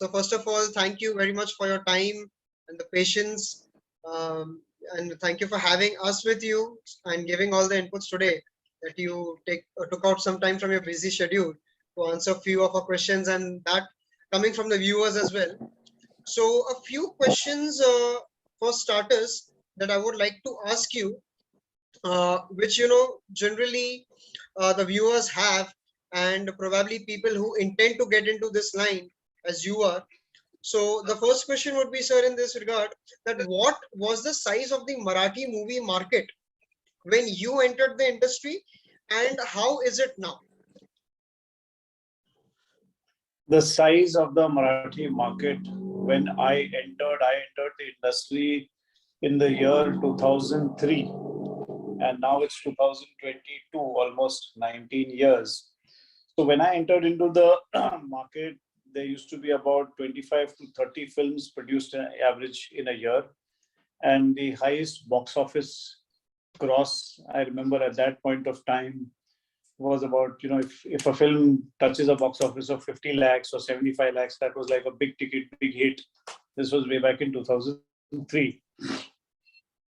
So first of all, thank you very much for your time and the patience. And thank you for having us with you and giving all the inputs today that you took out some time from your busy schedule to answer a few of our questions and that coming from the viewers as well. So a few questions for starters that I would like to ask you, which generally the viewers have, and probably people who intend to get into this line as you are. So the first question would be, sir, in this regard, that what was the size of the Marathi movie market when you entered the industry, and how is it now? The size of the Marathi market when I entered the industry in the year 2003, and now it's 2022, almost 19 years. So when I entered into the market, there used to be about 25 to 30 films produced on average in a year. And the highest box office gross, I remember at that point of time, was about, if a film touches a box office of 50 lakhs or 75 lakhs, that was like a big ticket, big hit. This was way back in 2003.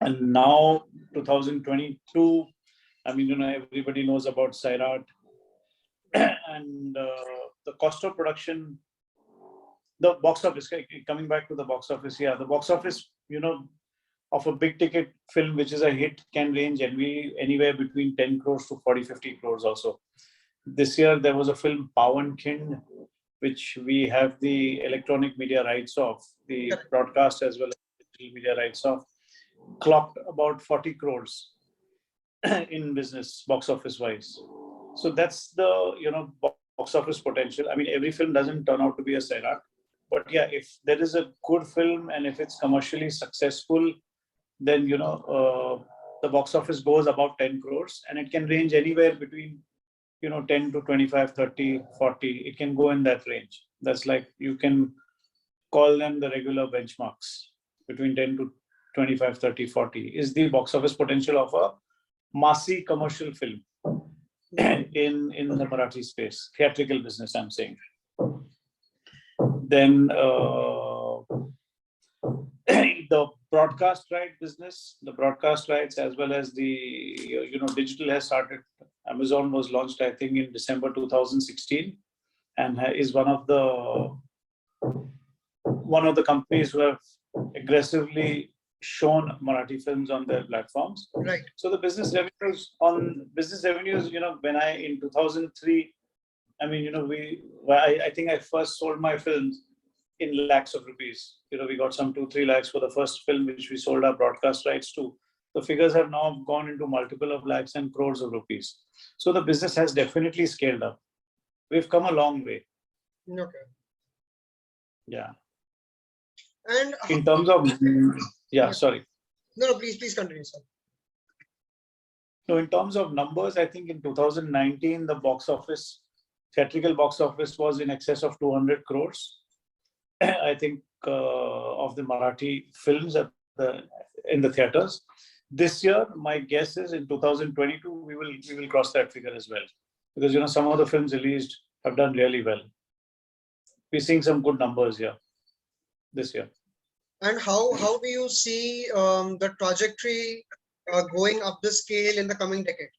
And now, 2022, everybody knows about Sairat. And the cost of production, the box office, coming back to the box office, the box office, of a big ticket film, which is a hit, can range anywhere between 10 crores to 40-50 crores also. This year, there was a film, Pawan Khind, which we have the electronic media rights of, the broadcast as well as digital media rights of, clocked about 40 crores in business, box office wise. So that's the, box office potential. I mean, every film doesn't turn out to be a Sairat. But if there is a good film and if it's commercially successful, then, the box office goes above 10 crores and it can range anywhere between, 10 to 25, 30, 40. It can go in that range. That's like, you can call them the regular benchmarks. Between 10 to 25, 30, 40 is the box office potential of a massy commercial film in the Marathi space, theatrical business, I'm saying. Then the broadcast right business, the broadcast rights as well as the digital has started. Amazon was launched, I think, in December 2016, and is one of the companies who have aggressively shown Marathi films on their platforms. Right. So the business revenues, when I in 2003, I think I first sold my films in lakhs of rupees. We got some 2-3 lakhs for the first film which we sold our broadcast rights to. The figures have now gone into multiple of lakhs and crores of rupees. So the business has definitely scaled up. We've come a long way. Okay. Yeah. And in terms of, sorry. No, please continue, sir. So in terms of numbers, I think in 2019, the theatrical box office was in excess of 200 crores. I think of the Marathi films in the theaters. This year, my guess is in 2022 we will cross that figure as well, because some of the films released have done really well. We're seeing some good numbers here this year. And how do you see the trajectory going up the scale in the coming decade?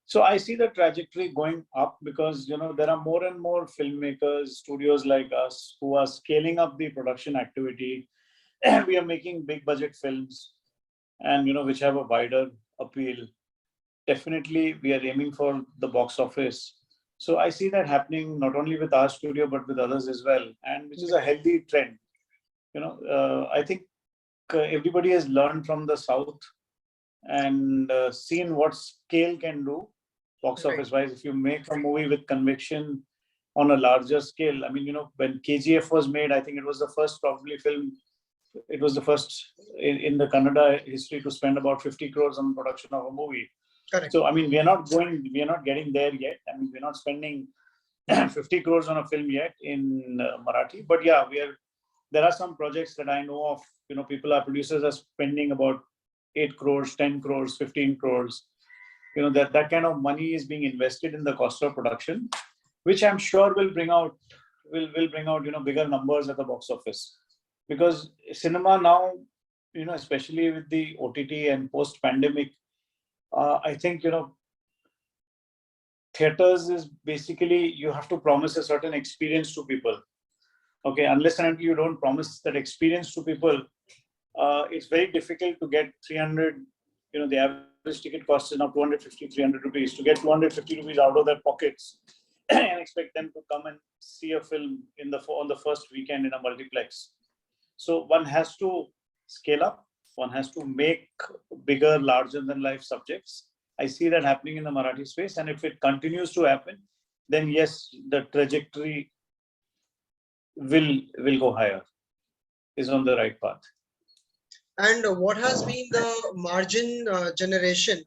So I see the trajectory going up because there are more and more filmmakers, studios like us who are scaling up the production activity. We are making big budget films, and which have a wider appeal. Definitely, we are aiming for the box office. So I see that happening not only with our studio but with others as well, and which is a healthy trend. I think everybody has learned from the South and seen what scale can do box office wise. If you make a movie with conviction on a larger scale, when KGF was made, I think it was the first film. It was the first in the Kannada history to spend about 50 crores on production of a movie. Correct. So we are not getting there yet. We're not spending 50 crores on a film yet in Marathi. But there are some projects that I know of. Producers are spending about 8 crores, 10 crores, 15 crores. That kind of money is being invested in the cost of production, which I'm sure will bring out bigger numbers at the box office. Because cinema now, especially with the OTT and post-pandemic, I think theaters is basically, you have to promise a certain experience to people. Okay, unless and until you don't promise that experience to people, it's very difficult to get 300. The average ticket cost is now 250, 300 rupees. To get 250 rupees out of their pockets and expect them to come and see a film on the first weekend in a multiplex. So one has to scale up. One has to make bigger, larger than life subjects. I see that happening in the Marathi space, and if it continues to happen, then yes, the trajectory will go higher, is on the right path. And what has been the margin generation?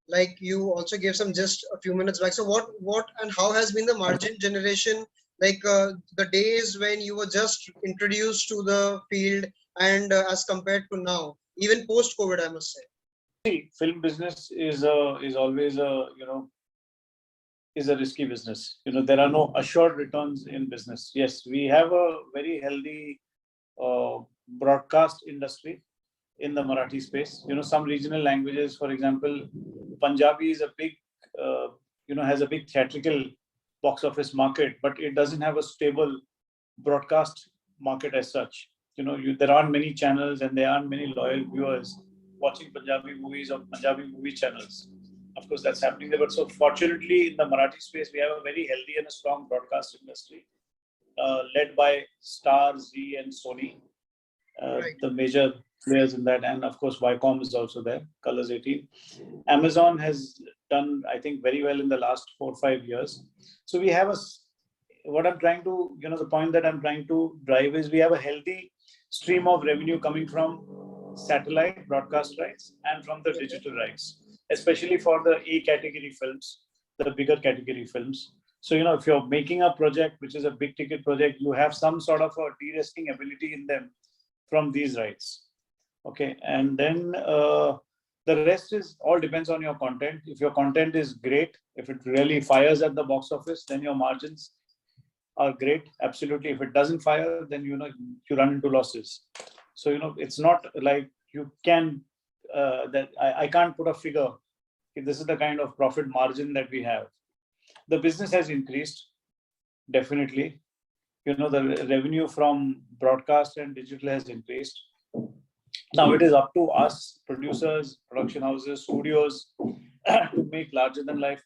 Like you also gave some just a few minutes back. So what and how has been the margin generation? Like the days when you were just introduced to the field and as compared to now, even post COVID, I must say. See, film business is always is a risky business. There are no assured returns in business. Yes, we have a very healthy broadcast industry in the Marathi space. Some regional languages, for example, Punjabi is a big, has a big theatrical box office market, but it doesn't have a stable broadcast market as such. There aren't many channels and there aren't many loyal viewers watching Punjabi movies or Punjabi movie channels. Of course, that's happening there. But so fortunately, in the Marathi space, we have a very healthy and a strong broadcast industry led by Star, Z, and Sony, Right. the major players in that. And of course, Viacom is also there, Colors 18. Amazon has done, I think, very well in the last 4 or 5 years. So we have what I'm trying to, the point that I'm trying to drive is we have a healthy stream of revenue coming from satellite broadcast rights and from the digital rights, especially for the A category films, the bigger category films. So, if you're making a project, which is a big ticket project, you have some sort of a de-risking ability in them from these rights. Okay. And then the rest is all depends on your content. If your content is great, if it really fires at the box office, then your margins are great. Absolutely. If it doesn't fire, then, you run into losses. So, it's not like you can, that I can't put a figure. This is the kind of profit margin that we have. The business has increased, definitely. The revenue from broadcast and digital has increased. Now it is up to us, producers, production houses, studios, to make larger than life,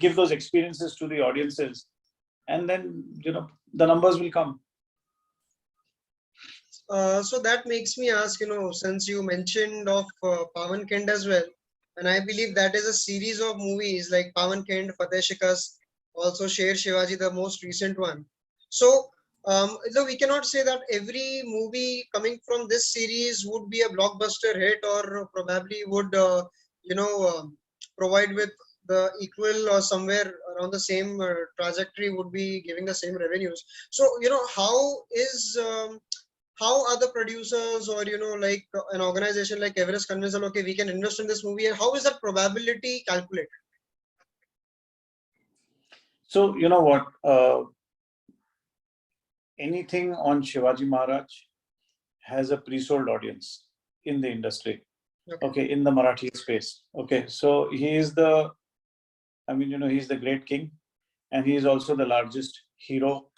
give those experiences to the audiences, and then the numbers will come. So that makes me ask, since you mentioned of Pawan Khand as well, and I believe that is a series of movies like Pawan Khand, Fateh Shikast, also Sher Shivaji, the most recent one. So, though we cannot say that every movie coming from this series would be a blockbuster hit or probably would, provide with the equal or somewhere around the same trajectory would be giving the same revenues. So, how are the producers or like an organization like Everest convinced them, okay, we can invest in this movie, and how is that probability calculated? So what, anything on Shivaji Maharaj has a pre-sold audience in the industry. Okay, in the Marathi space. Okay, so he is the, he's the great king, and he is also the largest hero.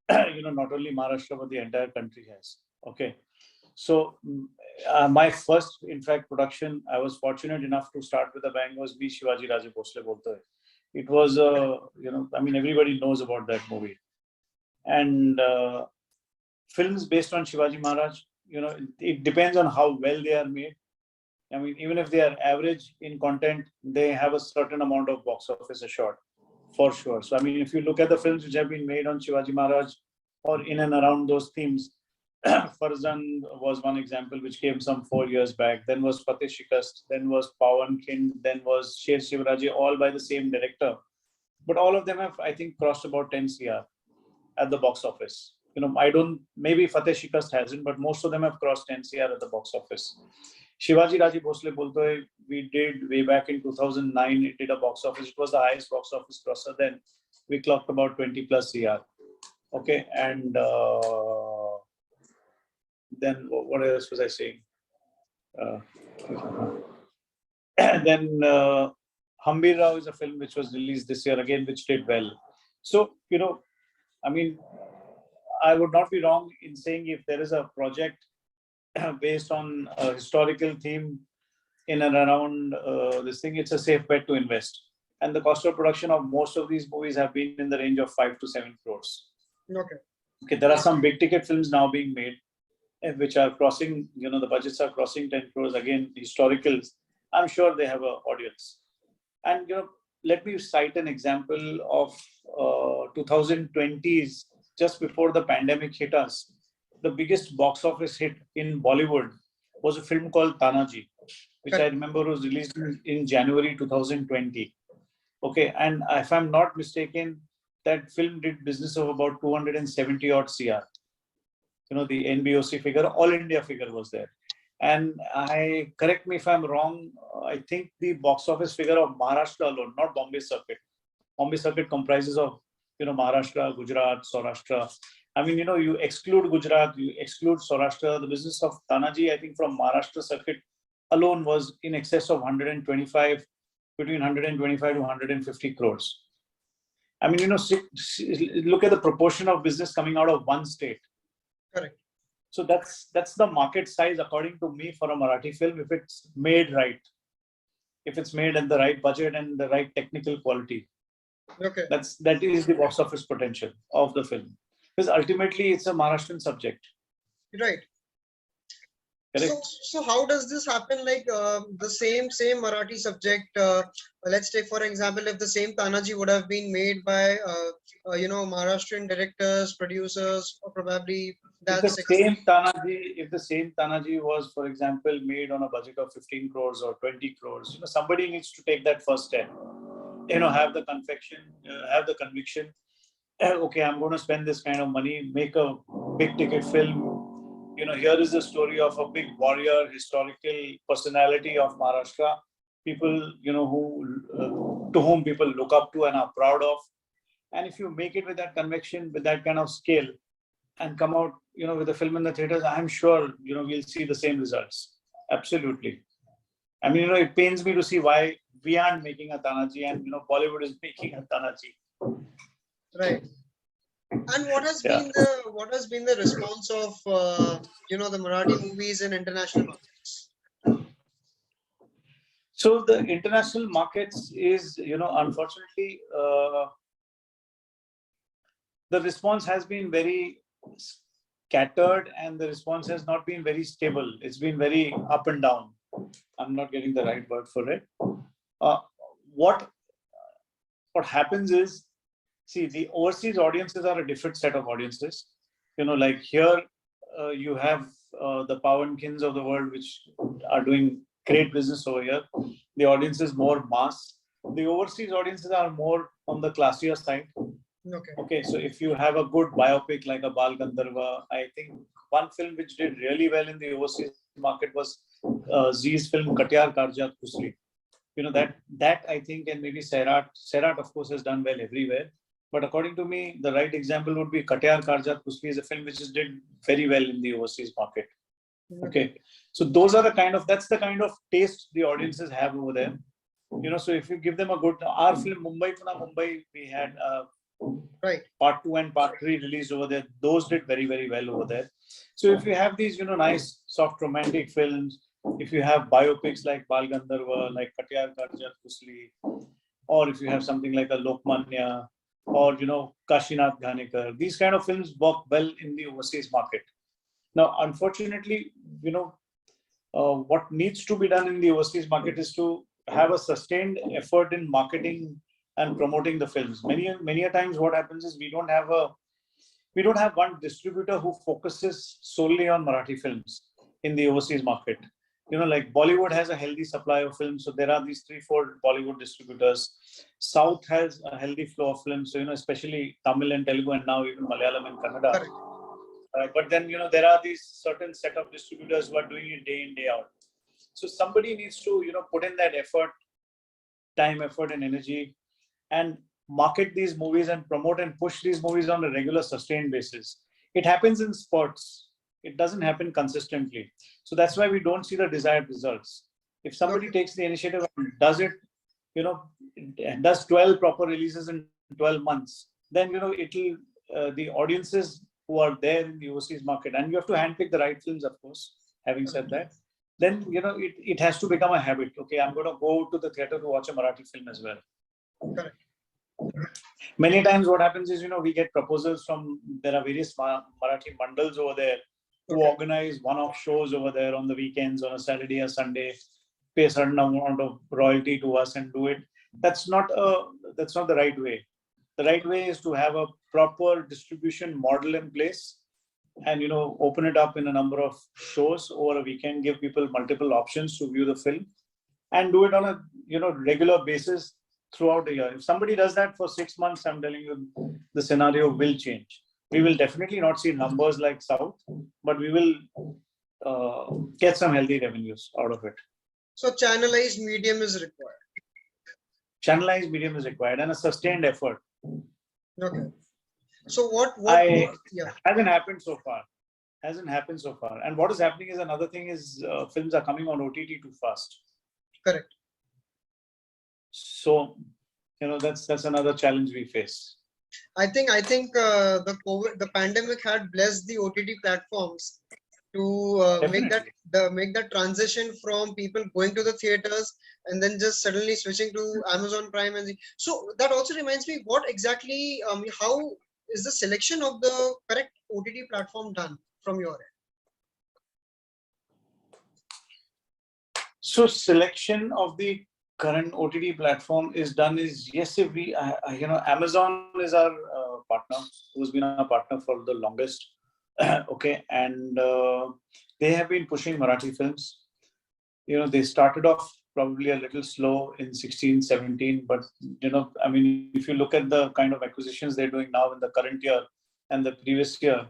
Not only Maharashtra, but the entire country has. Okay. So my first, in fact, production, I was fortunate enough to start with a bang, was B. Shivaji Raje Bhosle Bolte Hai. It was, everybody knows about that movie. And films based on Shivaji Maharaj, it depends on how well they are made. Even if they are average in content, they have a certain amount of box office assured, for sure. So, if you look at the films which have been made on Shivaji Maharaj or in and around those themes, Farzan was one example which came some 4 years back. Then was Fateh Shikast, then was Pawan Khand, then was Sher Shivaji, all by the same director. But all of them have, I think, crossed about 10 CR at the box office. Maybe Fateh Shikast hasn't, but most of them have crossed 10 CR at the box office. Shivaji Raje Bhosle Bolto Hai, we did way back in 2009. It did a box office. It was the highest box office crosser then. We clocked about 20 plus CR. Okay, and then what else was I saying? Then Hambir Rao is a film which was released this year again, which did well. So, I mean, I would not be wrong in saying if there is a project based on a historical theme in and around this thing, it's a safe bet to invest. And the cost of production of most of these movies have been in the range of 5 to 7 crores. Okay, there are some big ticket films now being made, which are crossing, the budgets are crossing 10 crores. Again, historicals, I'm sure they have an audience. And, let me cite an example of 2020s, just before the pandemic hit us. The biggest box office hit in Bollywood was a film called Tanaji, which I remember was released in January 2020. Okay, and if I'm not mistaken, that film did business of about 270 odd CR. The NBOC figure, all India figure was there. And correct me if I'm wrong, I think the box office figure of Maharashtra alone, not Bombay Circuit. Bombay Circuit comprises of, Maharashtra, Gujarat, Saurashtra. I mean, you exclude Gujarat, you exclude Saurashtra. The business of Tanaji, I think from Maharashtra Circuit alone was in excess of 125, between 125 to 150 crores. I mean, look at the proportion of business coming out of one state. Correct. So that's the market size, according to me, for a Marathi film, if it's made right. If it's made at the right budget and the right technical quality. Okay. That is the box office potential of the film. Because ultimately it's a Maharashtrian subject. Right. So how does this happen? Like the same Marathi subject. Let's take for example, if the same Tanaji would have been made by Maharashtrian directors, producers, or probably if the same Tanaji was, for example, made on a budget of 15 crores or 20 crores, somebody needs to take that first step. Have the conviction. Okay, I'm going to spend this kind of money, make a big ticket film. Here is the story of a big warrior, historical personality of Maharashtra, people, to whom people look up to and are proud of. And if you make it with that conviction, with that kind of scale, and come out, with a film in the theaters, I'm sure, we'll see the same results. Absolutely. I mean, it pains me to see why we aren't making a Tanaji and, Bollywood is making a Tanaji. Right. And what has been the response of the Marathi movies in international markets? So the international markets is, unfortunately, the response has been very scattered and the response has not been very stable. It's been very up and down. I'm not getting the right word for it. What happens is, see, the overseas audiences are a different set of audiences. Like here, you have the Pawankins of the world, which are doing great business over here. The audience is more mass. The overseas audiences are more on the classier side. Okay, so if you have a good biopic like a Bal Gandharva, I think one film which did really well in the overseas market was Z's film Katyar Karjat Kusli. That I think, and maybe Sairat of course has done well everywhere. But according to me, the right example would be Katyar Karjat Kusli is a film which did very well in the overseas market. Okay, so that's the kind of taste the audiences have over there. So if you give them a good, our film Mumbai, we had part 2 and part 3 released over there. Those did very, very well over there. So if you have these, nice soft romantic films, if you have biopics like Bal Gandharva, like Katyar Karjat Kusli, or if you have something like a Lokmanya, or Kashinath Ghanekar, these kind of films work well in the overseas market. Now, unfortunately, what needs to be done in the overseas market is to have a sustained effort in marketing and promoting the films. Many a times what happens is we don't have one distributor who focuses solely on Marathi films in the overseas market. Like Bollywood has a healthy supply of films, so there are these 3-4 Bollywood distributors. South has a healthy flow of films, so especially Tamil and Telugu and now even Malayalam and Kannada. But then there are these certain set of distributors who are doing it day in, day out. So somebody needs to, put in that effort, time, effort, and energy, and market these movies and promote and push these movies on a regular, sustained basis. It happens in spurts. It doesn't happen consistently. So that's why we don't see the desired results. If somebody Okay. takes the initiative and does it, does 12 proper releases in 12 months, then, it'll, the audiences who are there in the overseas market, and you have to handpick the right films, of course, having said that, then, it has to become a habit. Okay, I'm going to go to the theater to watch a Marathi film as well. Correct. Many times what happens is, we get proposals from, there are various Marathi mandals over there who organize one-off shows over there on the weekends, on a Saturday or Sunday, pay a certain amount of royalty to us and do it. That's not the right way. The right way is to have a proper distribution model in place and, open it up in a number of shows over a weekend, give people multiple options to view the film, and do it on a, regular basis throughout the year. If somebody does that for 6 months, I'm telling you, the scenario will change. We will definitely not see numbers like South, but we will get some healthy revenues out of it. So channelized medium is required. Channelized medium is required and a sustained effort. Okay. So what yeah. Hasn't happened so far. And what is happening is, another thing is, films are coming on OTT too fast. Correct. So, that's another challenge we face. I think the pandemic had blessed the OTT platforms to make that transition from people going to the theaters and then just suddenly switching to Amazon Prime. And so that also reminds me, what exactly, how is the selection of the correct OTT platform done from your end? So selection of the current OTT platform is done is, yes, if we, Amazon is our partner, who's been our partner for the longest. Okay, and they have been pushing Marathi films. They started off probably a little slow in 16, 17, but, if you look at the kind of acquisitions they're doing now in the current year and the previous year,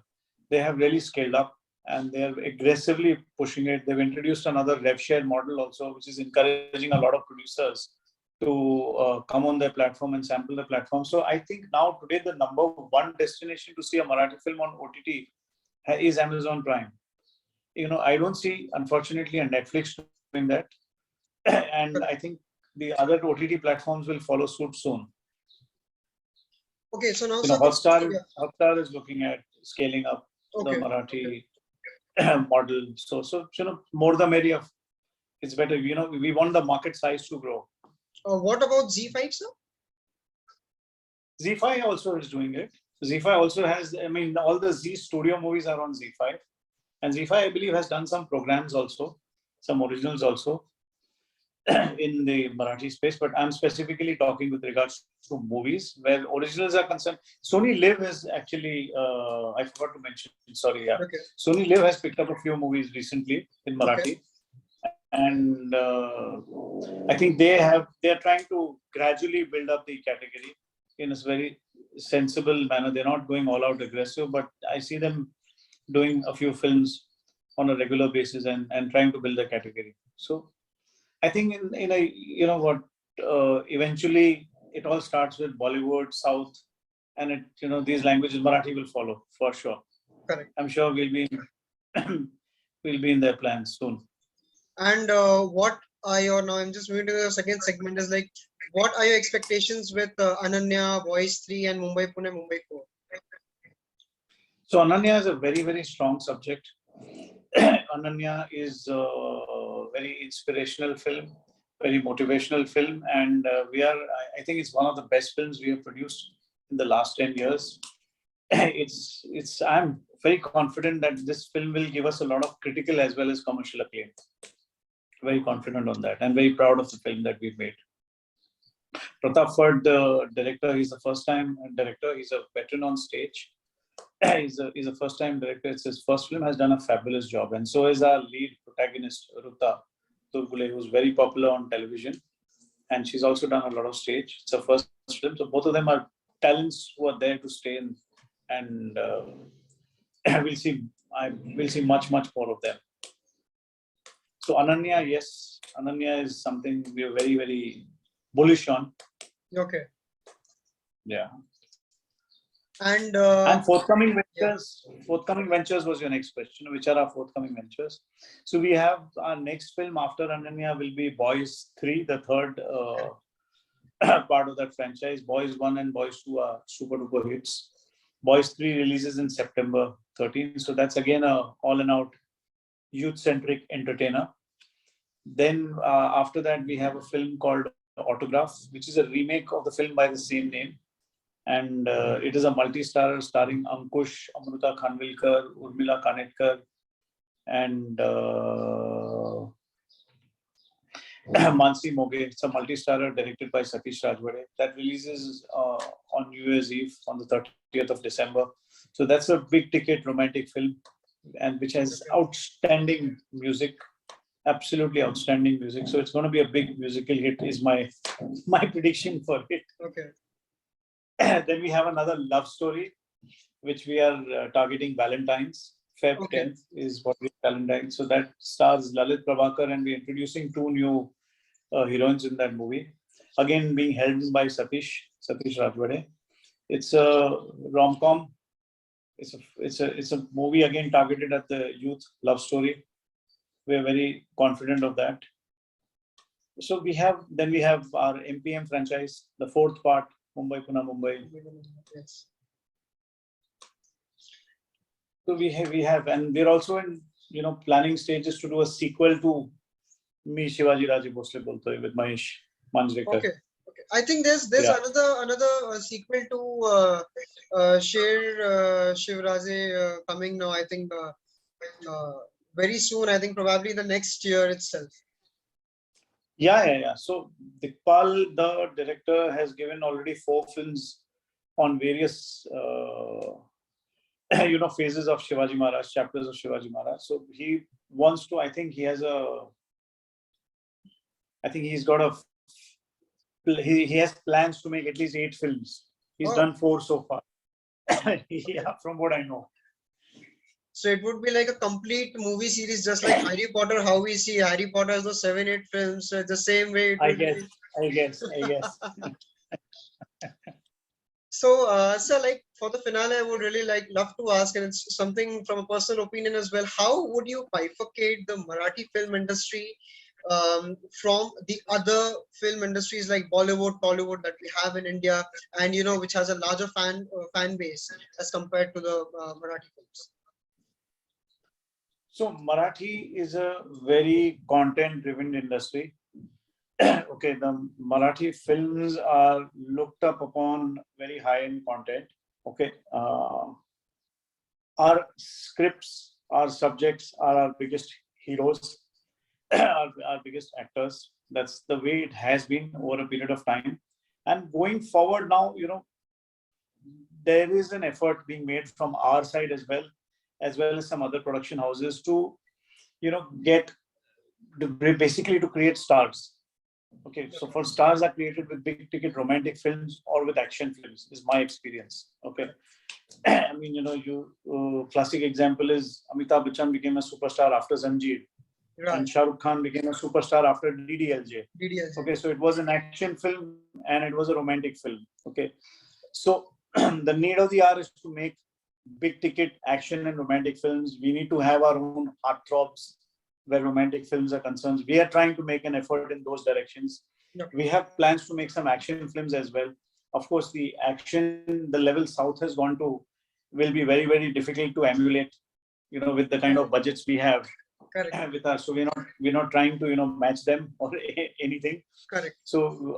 they have really scaled up and they're aggressively pushing it. They've introduced another rev share model also, which is encouraging a lot of producers to come on their platform and sample the platform. So I think now today the number one destination to see a Marathi film on OTT is Amazon Prime. I don't see, unfortunately, a Netflix doing that. And I think the other OTT platforms will follow suit soon. Okay, so now Hotstar is looking at scaling up the Marathi model. So more the merrier. It's better. We want the market size to grow. What about ZEE5, sir? ZEE5 also is doing it. ZEE5 also has, all the Z studio movies are on ZEE5. And ZEE5, I believe, has done some programs also, some originals also in the Marathi space. But I'm specifically talking with regards to movies where originals are concerned. Sony Live is actually, I forgot to mention, sorry. Yeah. Okay. Sony Live has picked up a few movies recently in Marathi. Okay. And I think they're trying to gradually build up the category in a very sensible manner. They're not going all out aggressive, but I see them doing a few films on a regular basis and trying to build a category. So I think eventually it all starts with Bollywood, South, and these languages, Marathi will follow for sure. Correct. I'm sure we'll be in their plans soon. And what are your, now I'm just moving to the second segment, is like, what are your expectations with Ananya, Voice 3 and Mumbai Pune, Mumbai 4? So Ananya is a very, very strong subject. Ananya is a very inspirational film, very motivational film. And I think it's one of the best films we have produced in the last 10 years. I'm very confident that this film will give us a lot of critical as well as commercial acclaim. Very confident on that and very proud of the film that we've made. Pratap Ferd, the director, he's a first-time director. He's a veteran on stage. He's a first-time director. It's his first film, has done a fabulous job. And so is our lead protagonist, Ruta Turgule, who's very popular on television. And she's also done a lot of stage. It's her first film. So both of them are talents who are there to stay in. And we'll see much, much more of them. So Ananya, yes, Ananya is something we are very, very bullish on. Okay. Yeah. And forthcoming yeah. ventures. Forthcoming ventures was your next question. Which are our forthcoming ventures? So we have our next film after Ananya will be Boys 3, the third part of that franchise. Boys 1 and Boys 2 are super duper hits. Boys 3 releases in September 13th. So that's again a all and out youth centric entertainer. Then after that we have a film called Autograph, which is a remake of the film by the same name. And it is a multi-starrer starring Ankush, Amruta Khanvilkar, Urmila Kanetkar, and Mansi Moge. It's a multi-starrer directed by Satish Rajwade. That releases on New Year's Eve on the 30th of December. So that's a big ticket romantic film, and which has outstanding music, absolutely outstanding music. So it's going to be a big musical hit. Is my prediction for it. Okay. Then we have another love story, which we are targeting Valentine's. Feb 10th is what we Valentine's. So that stars Lalit Prabhakar, and we're introducing two new heroines in that movie. Again, being held by Satish Rajwade. It's a rom-com. It's a movie again targeted at the youth, love story. We're very confident of that. So we have our MPM franchise, the fourth part, Mumbai Pune Mumbai. Yes. So we have, and we're also in planning stages to do a sequel to Me Shivaji Raje Bhosle Bolte Hai with Mahesh Manjrekar. Okay. I think there's another sequel to Sher Shivraje coming now. I think very soon. I think probably the next year itself. Yeah. So Dikpal, the director, has given already 4 films on various phases of Shivaji Maharaj, chapters of Shivaji Maharaj. So he wants to. I think he's has plans to make at least 8 films. He's done 4 so far. Yeah, from what I know. So it would be like a complete movie series, just like Harry Potter. How we see Harry Potter as those 7-8 films, so the same way. I guess. So, like for the finale, I would really love to ask, and it's something from a personal opinion as well. How would you bifurcate the Marathi film industry from the other film industries like Bollywood, Tollywood that we have in India, and which has a larger fan base as compared to the Marathi films? So Marathi is a very content-driven industry. Okay, the Marathi films are looked up upon very high in content. Okay, our scripts, our subjects are our biggest heroes, our biggest actors. That's the way it has been over a period of time. And going forward now, there is an effort being made from our side as well as some other production houses to, basically to create stars. Okay, so for stars are created with big ticket romantic films or with action films, is my experience. Okay, I mean, classic example is Amitabh Bachchan became a superstar after Zanjeer, and Shah Rukh Khan became a superstar after DDLJ. Okay, so it was an action film and it was a romantic film. Okay, so the need of the hour is to make big ticket action and romantic films. We need to have our own heartthrobs where romantic films are concerned. We are trying to make an effort in those directions. We have plans to make some action films as well. Of course, the action, the level South has gone to, will be very, very difficult to emulate, with the kind of budgets we have. Correct. With us. So we're not trying to, match them or anything. Correct. So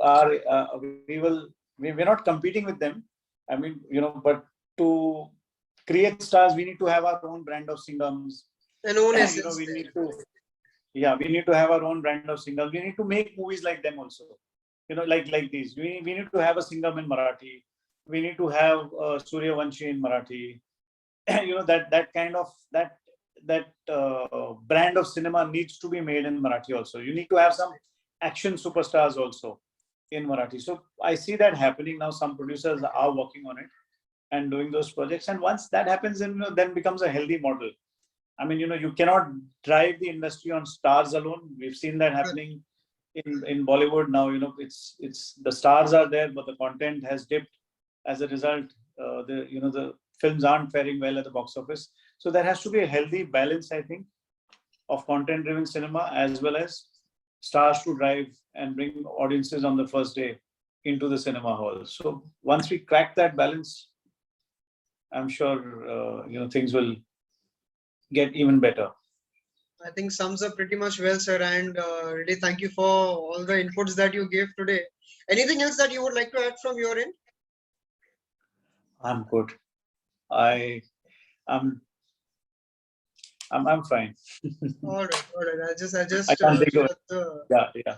we're not competing with them. I mean, but to create stars, we need to have our own brand of singams. And own we need to have our own brand of singams. We need to make movies like them also. Like these. We need to have a singam in Marathi. We need to have Surya Vanshi in Marathi. That kind of brand of cinema needs to be made in Marathi also. You need to have some action superstars also in Marathi. So I see that happening now. Some producers are working on it and doing those projects. And once that happens, then becomes a healthy model. I mean, you cannot drive the industry on stars alone. We've seen that happening in Bollywood now. It's the stars are there, but the content has dipped. As a result, the films aren't faring well at the box office. So there has to be a healthy balance, I think, of content-driven cinema as well as stars to drive and bring audiences on the first day into the cinema hall. So once we crack that balance, I'm sure things will get even better. I think sums up pretty much well, sir. And really thank you for all the inputs that you gave today. Anything else that you would like to add from your end? I'm good. I'm fine. All right. I just I can't think of shut the yeah.